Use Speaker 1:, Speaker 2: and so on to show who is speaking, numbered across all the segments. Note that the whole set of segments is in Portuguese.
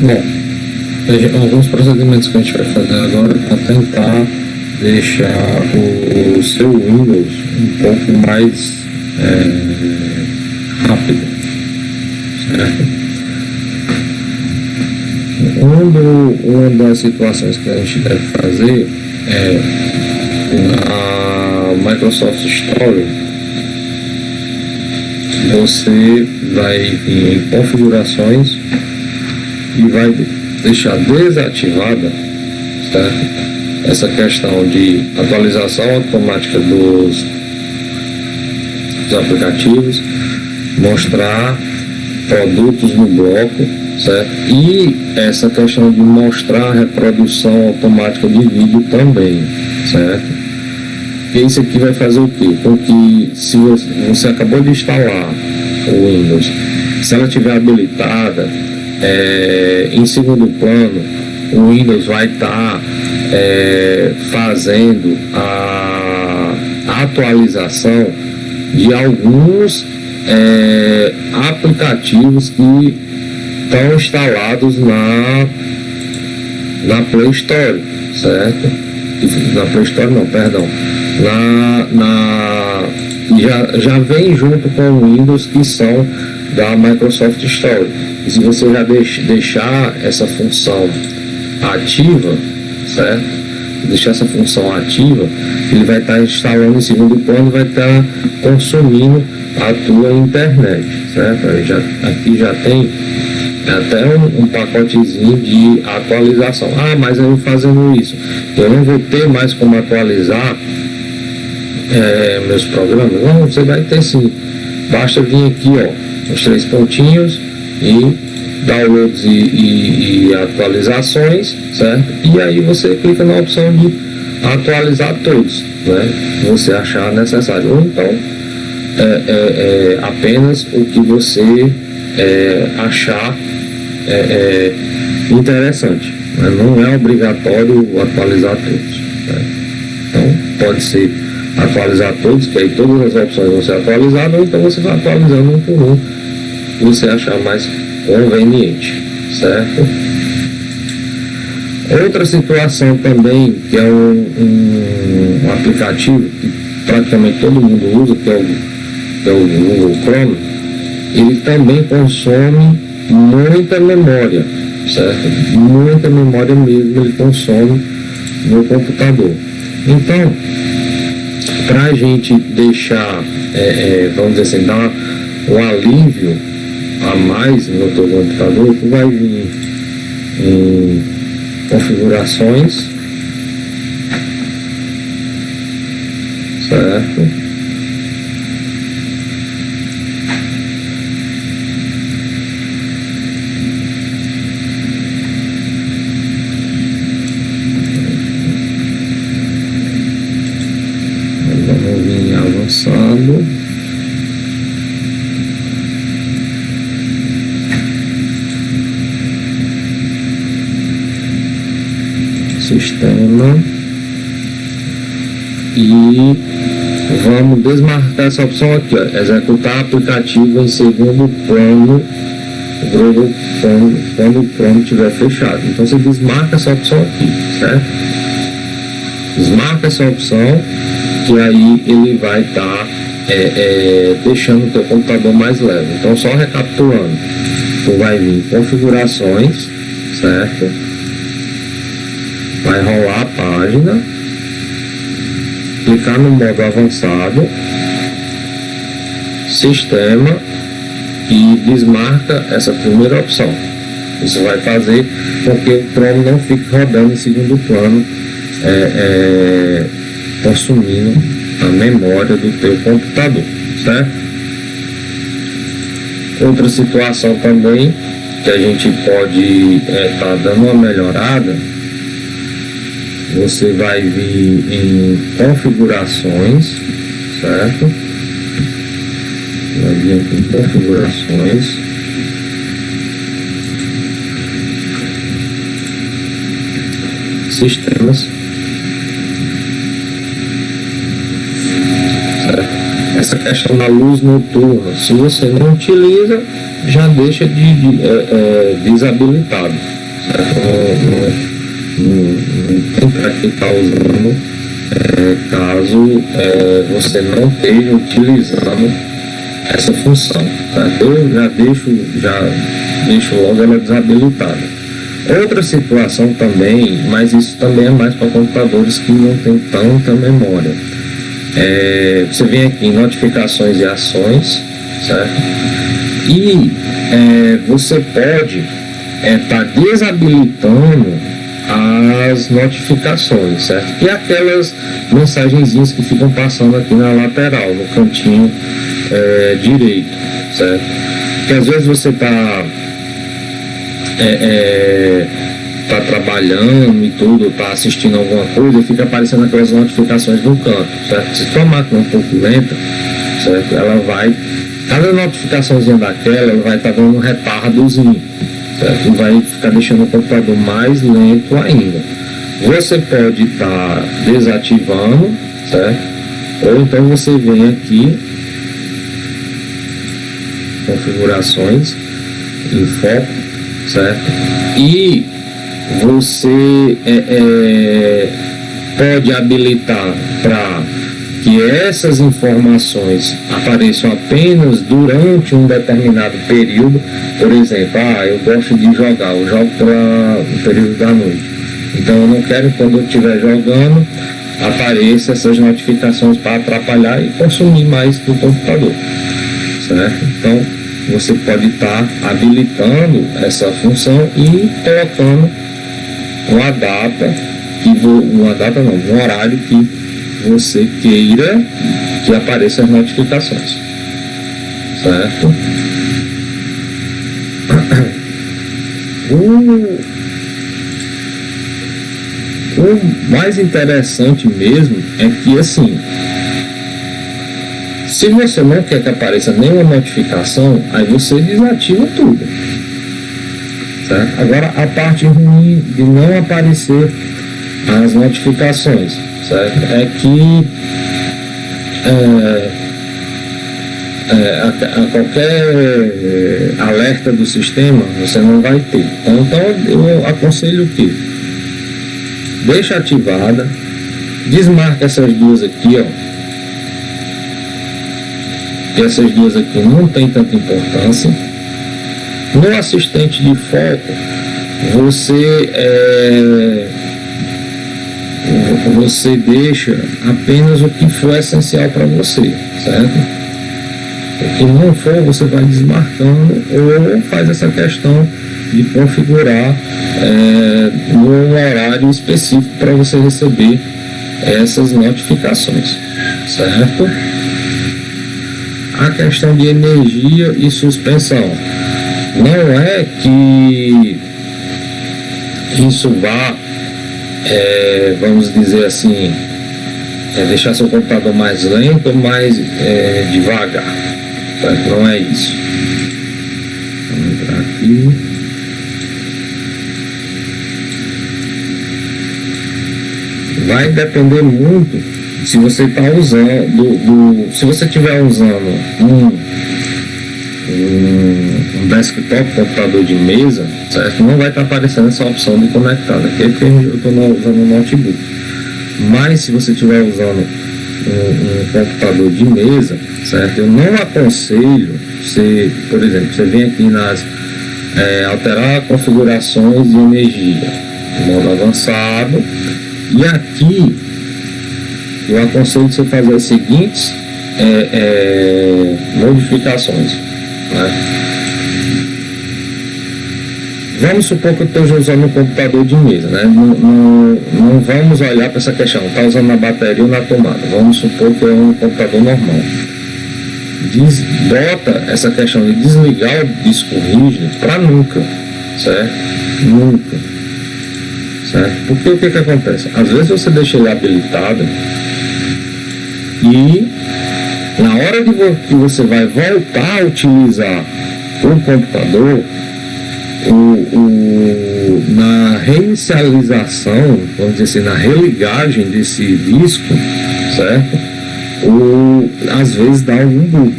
Speaker 1: Bom, alguns procedimentos que a gente vai fazer agora para tentar deixar o seu Windows um pouco mais rápido, certo? Uma das situações que a gente deve fazer é na Microsoft Store. Você vai vir em configurações e vai deixar desativada, certo? Essa questão de atualização automática dos aplicativos, mostrar produtos no bloco, certo? E essa questão de mostrar a reprodução automática de vídeo também, certo? E isso aqui vai fazer o quê? Com que, se você acabou de instalar o Windows, se ela estiver habilitada, em segundo plano, o Windows vai estar fazendo a atualização de alguns aplicativos que estão instalados na Play Store, certo? Na Play Store não, perdão. Já vem junto com o Windows, que são da Microsoft Store. E se você já deixar essa função ativa, certo? Deixar essa função ativa, ele vai estar instalando em segundo plano, vai estar consumindo a tua internet, certo? Aqui já tem até um pacotezinho de atualização. Ah, mas eu fazendo isso, eu não vou ter mais como atualizar meus programas. Não, você vai ter sim. Basta vir aqui, ó, os 3 pontinhos e downloads e atualizações, certo? E aí você clica na opção de atualizar todos, né? Se você achar necessário. Ou então apenas o que você achar interessante, né? Não é obrigatório atualizar todos, né? Então pode ser atualizar todos, que aí todas as opções vão ser atualizadas, ou então você vai atualizando um por um, que você achar mais conveniente, certo? Outra situação também, que é um aplicativo que praticamente todo mundo usa, que é o Google Chrome, ele também consome muita memória, certo? Muita memória mesmo ele consome no computador. Então, para a gente deixar, vamos dizer assim, dar um alívio a mais no teu computador, tu vai vir em configurações, certo? Vamos vir avançando. Sistema, e vamos desmarcar essa opção aqui, ó, executar aplicativo em segundo plano quando o Chrome estiver fechado. Então você desmarca essa opção aqui, certo? Desmarca essa opção, que aí ele vai estar deixando o teu computador mais leve. Então, só recapitulando, tu vai vir em configurações, certo? Vai rolar a página, clicar no modo avançado, sistema, e desmarca essa primeira opção. Isso vai fazer com que o Chrome não fique rodando em segundo plano, consumindo a memória do teu computador, certo? Outra situação também que a gente pode estar dando uma melhorada, você vai vir em configurações, certo? Vai vir aqui em configurações, sistemas, certo? Essa questão da luz noturna, se você não utiliza, já deixa desabilitado. Não tem para que estar usando caso você não esteja utilizando essa função, tá? Eu já deixo logo ela desabilitada. Outra situação também, mas isso também é mais para computadores que não tem tanta memória. Você vem aqui em notificações e ações, certo? E você pode estar desabilitando as notificações, certo? E aquelas mensagenzinhas que ficam passando aqui na lateral, no cantinho direito, certo? Porque às vezes você está trabalhando e tudo, está assistindo alguma coisa e fica aparecendo aquelas notificações no canto, certo? Se sua máquina é um pouco lenta, certo? Ela vai, cada notificaçãozinha daquela, ela vai estar dando um retardozinho, certo? E vai ficar deixando o computador mais lento ainda. Você pode estar desativando, certo? Ou então você vem aqui, configurações, em foco, certo? E você pode habilitar para que essas informações apareçam apenas durante um determinado período. Por exemplo, eu gosto de jogar, eu jogo para o período da noite, então eu não quero que quando eu estiver jogando apareça essas notificações para atrapalhar e consumir mais do computador, certo? Então você pode estar habilitando essa função e colocando um horário que você queira que apareça as notificações, certo? O mais interessante mesmo é que, assim, se você não quer que apareça nenhuma notificação, aí você desativa tudo, certo? Agora, a parte ruim de não aparecer as notificações, certo? É que a qualquer alerta do sistema você não vai ter. Então eu aconselho o quê? Deixa ativada, desmarca essas duas aqui, ó. Que essas duas aqui não tem tanta importância. No assistente de foco, você deixa apenas o que for essencial para você, certo? O que não for, você vai desmarcando ou faz essa questão de configurar num horário específico para você receber essas notificações, certo? A questão de energia e suspensão. Não é que isso vá, vamos dizer assim, deixar seu computador mais lento ou mais devagar. Tá? Não é isso. Vamos entrar aqui. Vai depender muito se você está usando, se você estiver usando um desktop, computador de mesa, certo? Não vai estar aparecendo essa opção de conectado aqui, porque eu estou usando um notebook. Mas se você estiver usando um computador de mesa, certo? Eu não aconselho você, por exemplo, você vem aqui nas alterar configurações de energia, modo avançado, e aqui eu aconselho você fazer as seguintes modificações, né? Vamos supor que eu esteja usando um computador de mesa, né? Não vamos olhar para essa questão, está usando na bateria ou na tomada. Vamos supor que é um computador normal. Bota essa questão de desligar o disco rígido para nunca, certo? Nunca, certo? Porque o que acontece? Às vezes você deixa ele habilitado e na hora que você vai voltar a utilizar o computador, na reinicialização, vamos dizer assim, na religagem desse disco, certo? Às vezes dá algum bug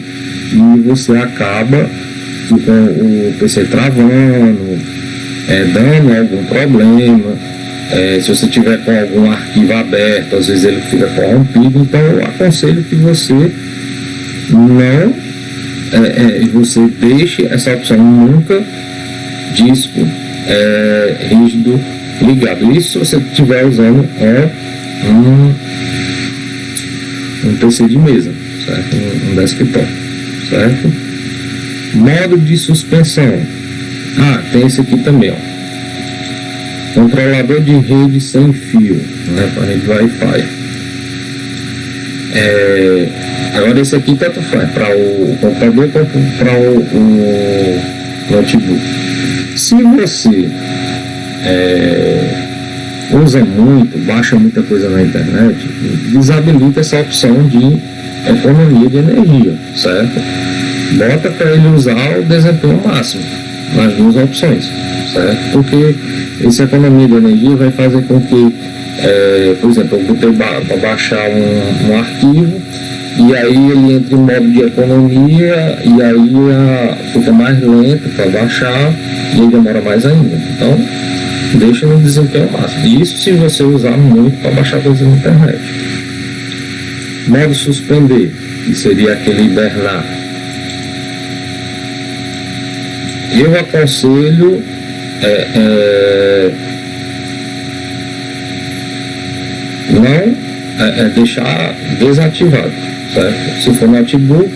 Speaker 1: e você acaba com o PC travando, dando algum problema, se você tiver com algum arquivo aberto, às vezes ele fica corrompido. Então eu aconselho que você não você deixe essa opção nunca disco rígido ligado. Isso se você estiver usando um PC de mesa, certo? Um desktop, certo? Modo de suspensão. Tem esse aqui também, ó. Controlador de rede sem fio, né, para rede Wi-Fi. Agora esse aqui tanto faz para o computador quanto para o notebook. Se você usa muito, baixa muita coisa na internet, desabilita essa opção de economia de energia, certo? Bota para ele usar o desempenho máximo nas duas opções, certo? Porque essa economia de energia vai fazer com que, por exemplo, eu botei para baixar um arquivo e aí ele entra em modo de economia e aí fica mais lento para baixar e aí demora mais ainda. Então, deixa no desempenho máximo. Isso se você usar muito para baixar coisas na internet. Modo suspender, que seria aquele hibernar. Eu aconselho não deixar desativado, certo? Se for notebook,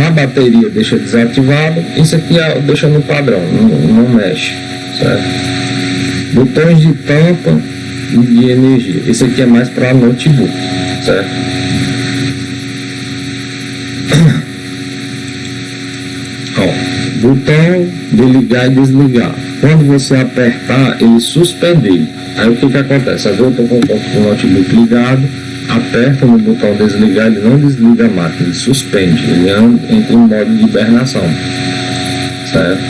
Speaker 1: a bateria deixa desativado. Isso aqui deixa no padrão, não mexe, certo? Botões de tampa e de energia. Esse aqui é mais para notebook, certo? Botão de ligar e desligar. Quando você apertar, ele suspende. Aí o que acontece? Às vezes eu estou com o notebook ligado, aperta no botão desligar, ele não desliga a máquina, ele suspende, ele entra em modo de hibernação, certo?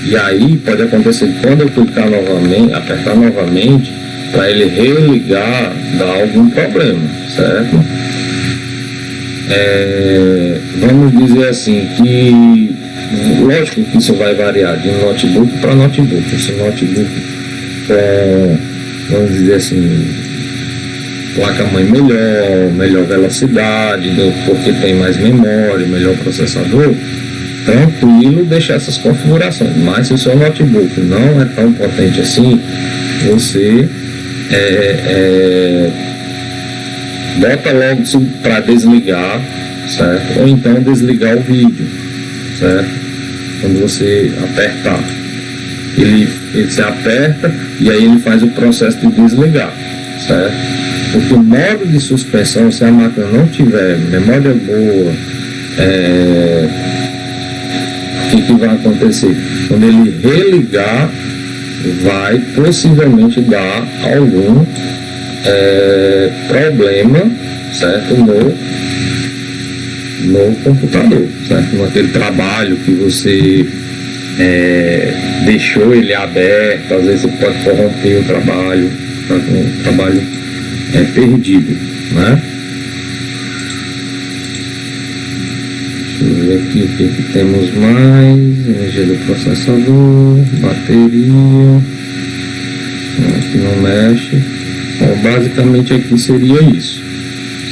Speaker 1: E aí pode acontecer que quando eu clicar novamente, apertar novamente, para ele religar, dá algum problema, certo? Vamos dizer assim que, lógico que isso vai variar de notebook para notebook. Se notebook vamos dizer assim, placa-mãe melhor velocidade, porque tem mais memória, melhor processador, tranquilo deixar essas configurações. Mas se o seu notebook não é tão potente assim, você bota logo para desligar, certo? Ou então desligar o vídeo, certo? Quando você apertar, ele se aperta e aí ele faz o processo de desligar, certo? Porque o modo de suspensão, se a máquina não tiver memória boa, o que vai acontecer? Quando ele religar, vai possivelmente dar algum problema, certo? No computador, certo? Naquele trabalho que você deixou ele aberto, às vezes você pode corromper o trabalho, o trabalho perdido, né? Deixa eu ver aqui o que temos mais. Energia do processador, bateria, aqui não mexe. Bom, basicamente aqui seria isso,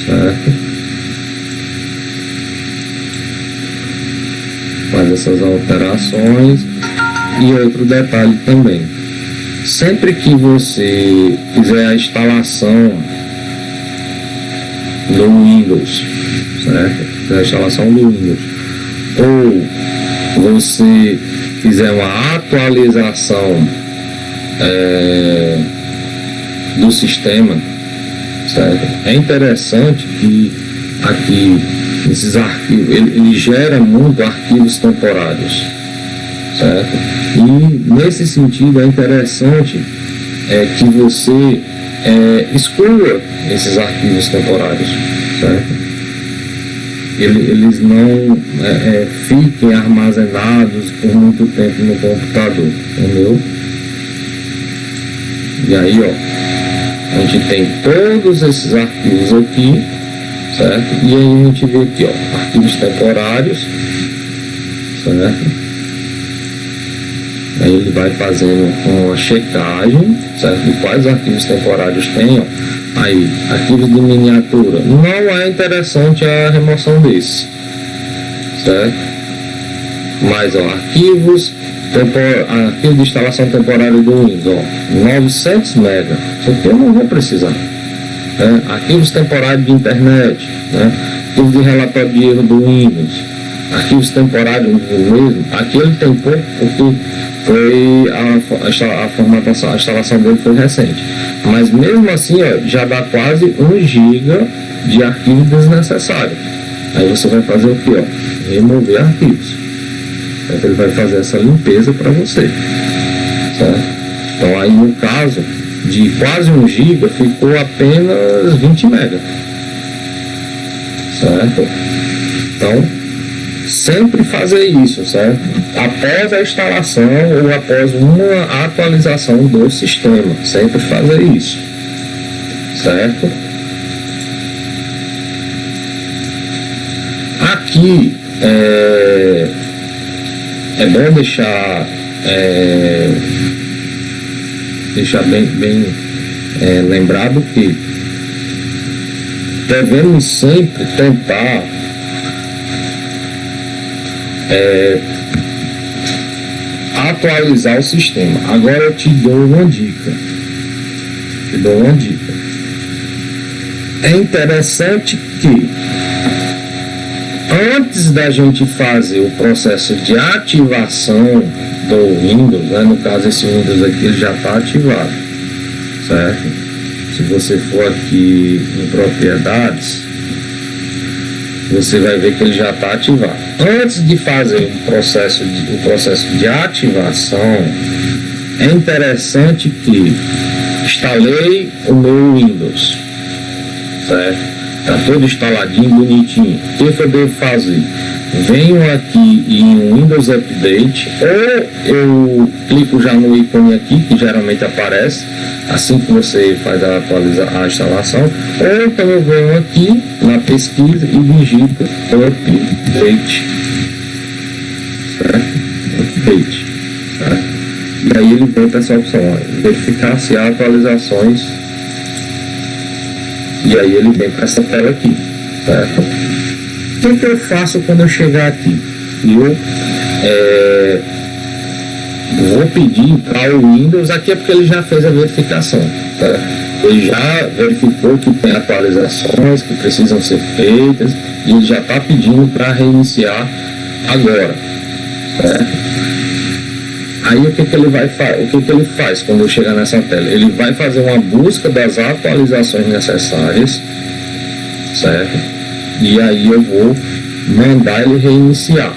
Speaker 1: certo? Faz essas alterações. E outro detalhe também, sempre que você fizer a instalação do Windows, certo? Fizer a instalação do Windows, ou você fizer uma atualização do sistema, certo? É interessante que aqui esses arquivos, ele gera muito arquivos temporários, certo? E nesse sentido é interessante que você exclua esses arquivos temporários, certo? Eles não fiquem armazenados por muito tempo no computador, entendeu? E aí, ó, a gente tem todos esses arquivos aqui, certo? E aí a gente vê aqui, ó, arquivos temporários, certo? Aí ele vai fazendo uma checagem, certo? De quais arquivos temporários tem, ó. Aí, arquivos de miniatura. Não é interessante a remoção desses, certo? Mas, ó, arquivo de instalação temporária do Windows, ó, 900 MB. Isso aqui eu não vou precisar. Né? Arquivos temporários de internet, né? Arquivos de relatório de erro do Windows, arquivos temporários mesmo. Aqui ele tem pouco porque foi a formatação, a instalação dele foi recente. Mas mesmo assim, ó, já dá quase 1 GB de arquivo desnecessário. Aí você vai fazer o que? Ó? Remover arquivos. Então ele vai fazer essa limpeza para você. Certo? Então aí no caso de quase 1 GB ficou apenas 20 MB. Certo? Então sempre fazer isso, certo? Após a instalação ou após uma atualização do sistema, sempre fazer isso, certo? Aqui é bom deixar bem lembrado que devemos sempre tentar atualizar o sistema. Agora eu te dou uma dica. É interessante que antes da gente fazer o processo de ativação do Windows, né, no caso esse Windows aqui ele já está ativado, certo? Se você for aqui em propriedades, você vai ver que ele já está ativado. Antes de fazer o processo de ativação, é interessante que instalei o meu Windows, certo? Está todo instaladinho, bonitinho. O que eu devo fazer? Venho aqui em Windows Update, ou eu clico já no ícone aqui, que geralmente aparece assim que você faz a instalação, ou então eu venho aqui na pesquisa e digito Update, certo? Update, certo? E aí ele vem para essa opção, ó, verificar se há atualizações, e aí ele vem para essa tela aqui, certo? O que eu faço quando eu chegar aqui? Eu vou pedir para o Windows, aqui é porque ele já fez a verificação, tá? Ele já verificou que tem atualizações que precisam ser feitas e ele já está pedindo para reiniciar agora, certo? Aí o que ele faz quando eu chegar nessa tela? Ele vai fazer uma busca das atualizações necessárias, certo? E aí eu vou mandar ele reiniciar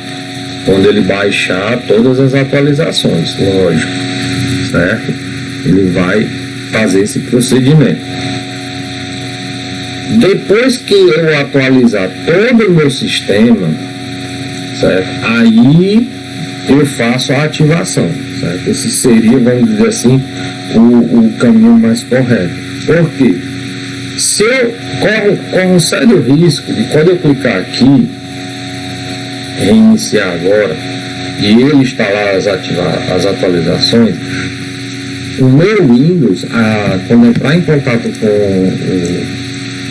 Speaker 1: quando ele baixar todas as atualizações, lógico, certo? Ele vai fazer esse procedimento. Depois que eu atualizar todo o meu sistema, certo? Aí eu faço a ativação, certo? Esse seria, vamos dizer assim, o caminho mais correto. Por quê? Se eu corro um sério risco de quando eu clicar aqui, reiniciar agora, e ele instalar as atualizações, o meu Windows, quando entrar em contato com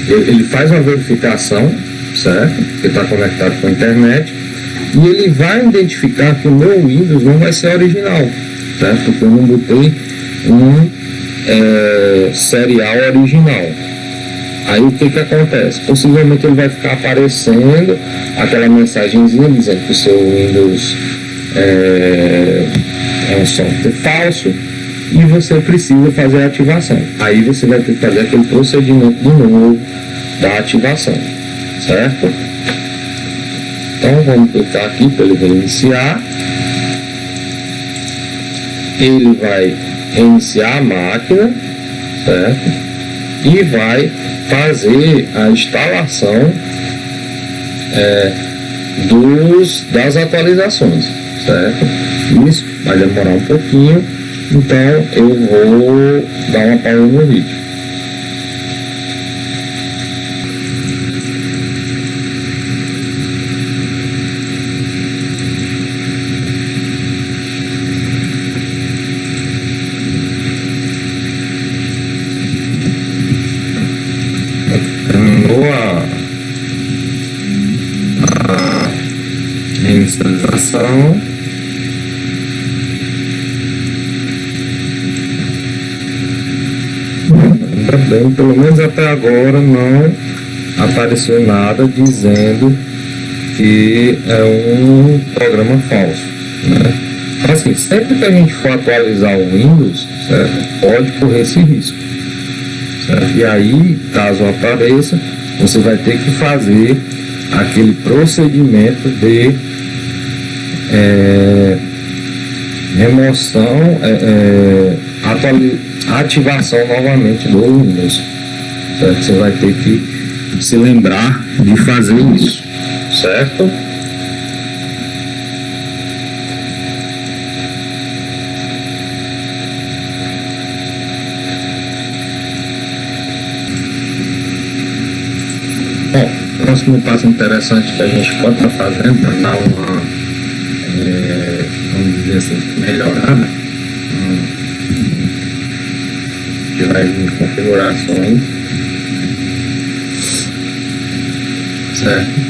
Speaker 1: ele faz uma verificação, certo? Que está conectado com a internet, e ele vai identificar que o meu Windows não vai ser original, certo? Porque eu não botei um serial original. Aí o que acontece? Possivelmente ele vai ficar aparecendo aquela mensagenzinha dizendo que o seu Windows é um software falso e você precisa fazer a ativação. Aí você vai ter que fazer aquele procedimento de novo da ativação, certo? Então vamos clicar aqui para ele reiniciar. Ele vai reiniciar a máquina, certo? E vai fazer a instalação das atualizações, certo? Isso vai demorar um pouquinho, então eu vou dar uma pausa no vídeo. personalização. Ainda bem, pelo menos até agora não apareceu nada dizendo que é um programa falso, né? Assim, sempre que a gente for atualizar o Windows, certo, pode correr esse risco, certo? E aí, caso apareça, você vai ter que fazer aquele procedimento de remoção, ativação novamente do Windows, certo? Você vai ter que se lembrar de fazer isso, certo? Bom, o próximo passo interessante que a gente pode estar fazendo para dar uma, vamos dizer assim, melhorada, que vai vir configurações, certo?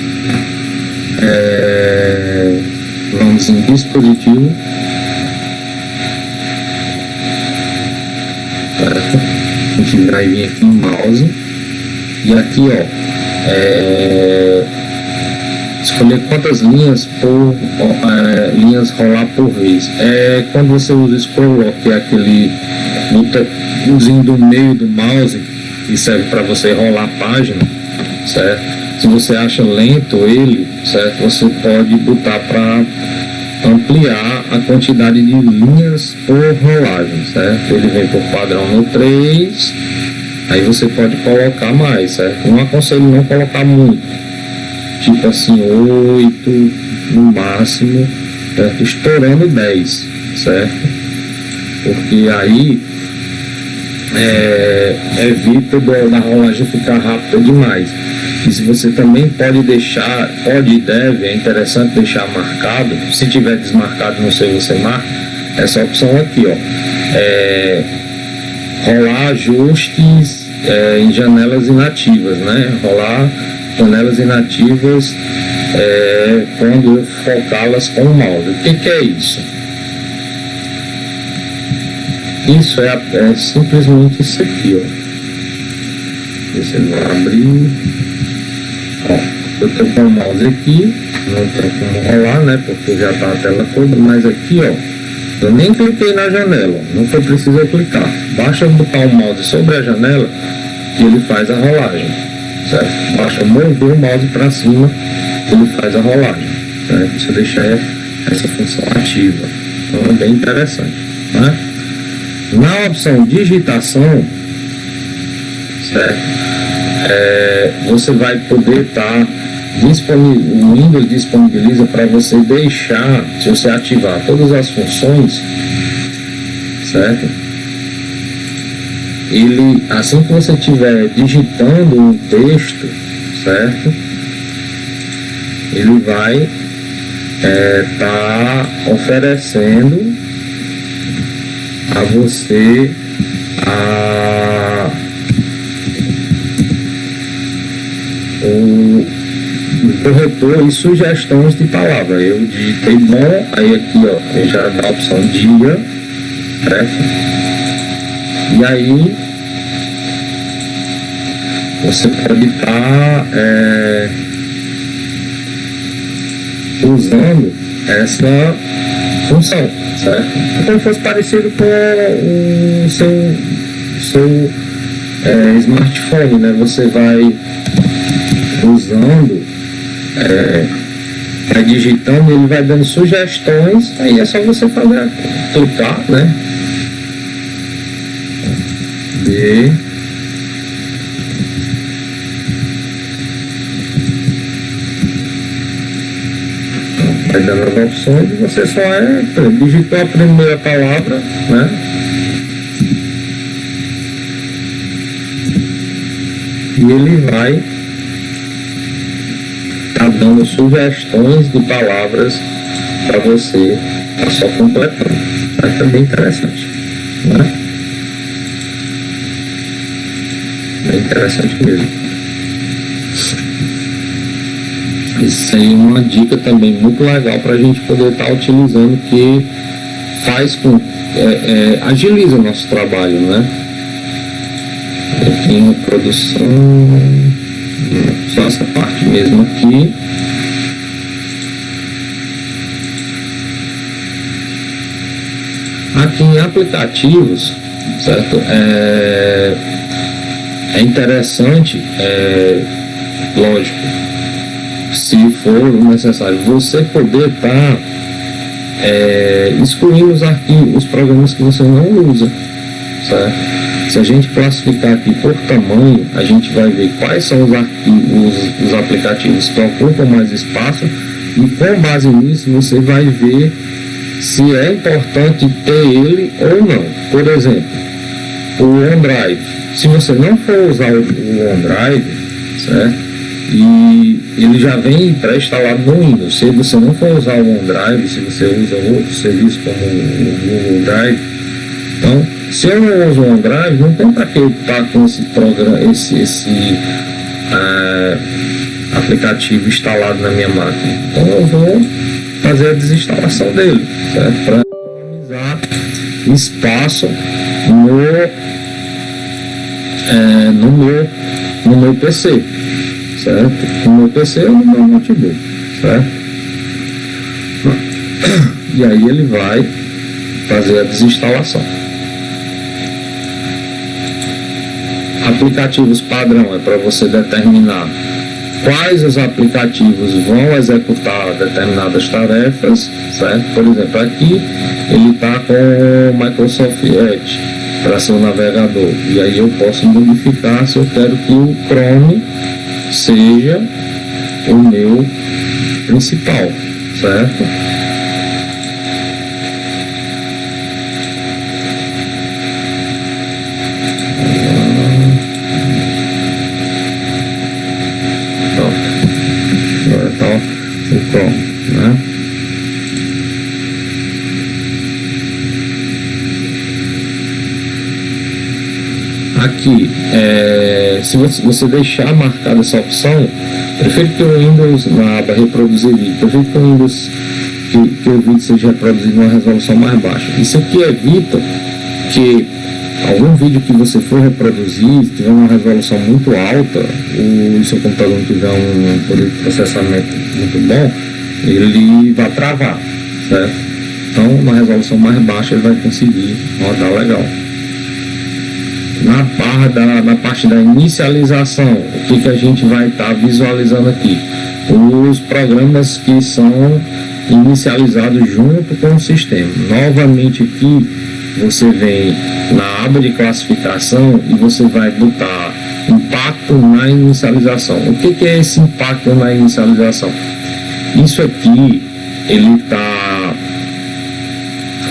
Speaker 1: Vamos em dispositivo, certo? A gente vai vir aqui em mouse e aqui, ó, escolher quantas linhas por linhas rolar por vez. Quando você usa scroll lock, que é aquele botãozinho do meio do mouse que serve para você rolar a página, certo? Se você acha lento ele, certo, você pode botar para ampliar a quantidade de linhas por rolagem, certo? Ele vem por padrão no 3, aí você pode colocar mais, certo? Não aconselho não colocar muito, tipo assim 8 no máximo, certo? Estourando 10, certo? Porque aí evita da rolagem ficar rápida demais. E se você também pode deixar, pode e deve, é interessante deixar marcado, se tiver desmarcado, não sei, você marca, essa opção aqui, ó, rolar ajustes em janelas inativas, né? Rolar janelas inativas quando eu focá-las com o mouse. O que é isso? Isso é simplesmente isso aqui, ó. Deixa eu abrir. Ó, eu tô com o mouse aqui, não tem como rolar, né? Porque já tá a tela toda, mas aqui, ó, eu nem cliquei na janela, não foi preciso eu clicar. Basta eu botar o mouse sobre a janela e ele faz a rolagem, certo? Basta mover o mouse para cima, ele faz a rolagem, certo? Deixa eu deixar essa função ativa. Então é bem interessante, né? Na opção digitação, certo? Você vai poder estar disponível, o Windows disponibiliza para você deixar, se você ativar todas as funções, certo? Ele, assim que você estiver digitando um texto, certo? Ele vai estar oferecendo a você o corretor e sugestões de palavra. Eu digitei bom, aí aqui, ó, eu já dá a opção dia, certo? E aí você pode estar usando essa função, certo? Como fosse parecido com o seu smartphone, né? Você vai usando, vai digitando, ele vai dando sugestões, aí é só você fazer, clicar, né? Vai dando as opções e você só digitou a primeira palavra, né? E ele vai estar dando sugestões de palavras para você estar só completando. Vai ser bem interessante, né? Bem interessante mesmo. Isso aí é uma dica também muito legal para a gente poder estar utilizando, que faz com agiliza o nosso trabalho, né? Aqui na produção, só essa parte mesmo aqui. Aqui em aplicativos, certo? É interessante, lógico, se for necessário, você poder estar excluindo os arquivos, os programas que você não usa, certo? Se a gente classificar aqui por tamanho, a gente vai ver quais são os arquivos, os aplicativos que ocupam mais espaço, e com base nisso você vai ver se é importante ter ele ou não. Por exemplo, o OneDrive. Se você não for usar o OneDrive, certo? E ele já vem pré-instalado no Windows. Se você não for usar o OneDrive, se você usa outro serviço como o Google Drive, então, se eu não uso o OneDrive, não tem para que eu estar com esse programa, esse aplicativo instalado na minha máquina. Então eu vou fazer a desinstalação dele, certo? Para economizar espaço no meu PC, certo? No meu PC ou no meu notebook, certo? E aí ele vai fazer a desinstalação. Aplicativos padrão é para você determinar quais os aplicativos vão executar determinadas tarefas, certo? Por exemplo, aqui ele está com o Microsoft Edge para ser o navegador, e aí eu posso modificar se eu quero que o Chrome seja o meu principal, certo? O Chrome, né? Aqui, se você deixar marcada essa opção, prefiro que o Windows, na aba reproduzir vídeo, prefiro que o Windows, que o vídeo seja reproduzido numa resolução mais baixa. Isso aqui evita que algum vídeo que você for reproduzir, se tiver uma resolução muito alta, ou o seu computador não tiver um poder de processamento muito bom, ele vai travar, certo? Então, na resolução mais baixa, ele vai conseguir rodar legal. Na parte da inicialização, o que a gente vai estar visualizando aqui? Os programas que são inicializados junto com o sistema. Novamente aqui, você vem na aba de classificação e você vai botar impacto na inicialização. O que é esse impacto na inicialização? Isso aqui, ele está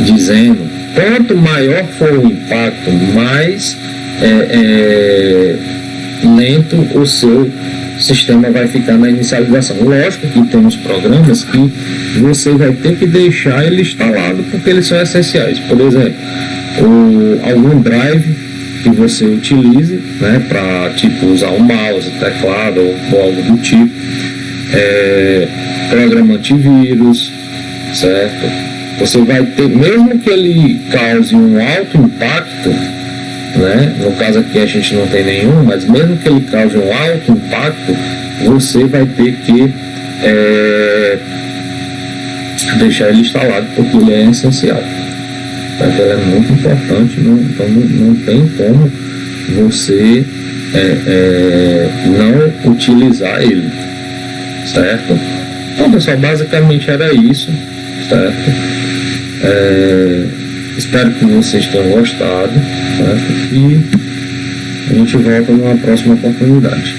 Speaker 1: dizendo, quanto maior for o impacto, mais lento o seu sistema vai ficar na inicialização. Lógico que tem uns programas que você vai ter que deixar ele instalado porque eles são essenciais. Por exemplo, algum drive que você utilize, né, para tipo usar um mouse, teclado ou algo do tipo, programa antivírus, certo? Você vai ter, mesmo que ele cause um alto impacto, né? No caso aqui a gente não tem nenhum, mas mesmo que ele cause um alto impacto, você vai ter que deixar ele instalado porque ele é essencial. Ele é muito importante, então não tem como você não utilizar ele, certo? Então, pessoal, basicamente era isso, certo? Espero que vocês tenham gostado, certo? E a gente volta numa próxima oportunidade.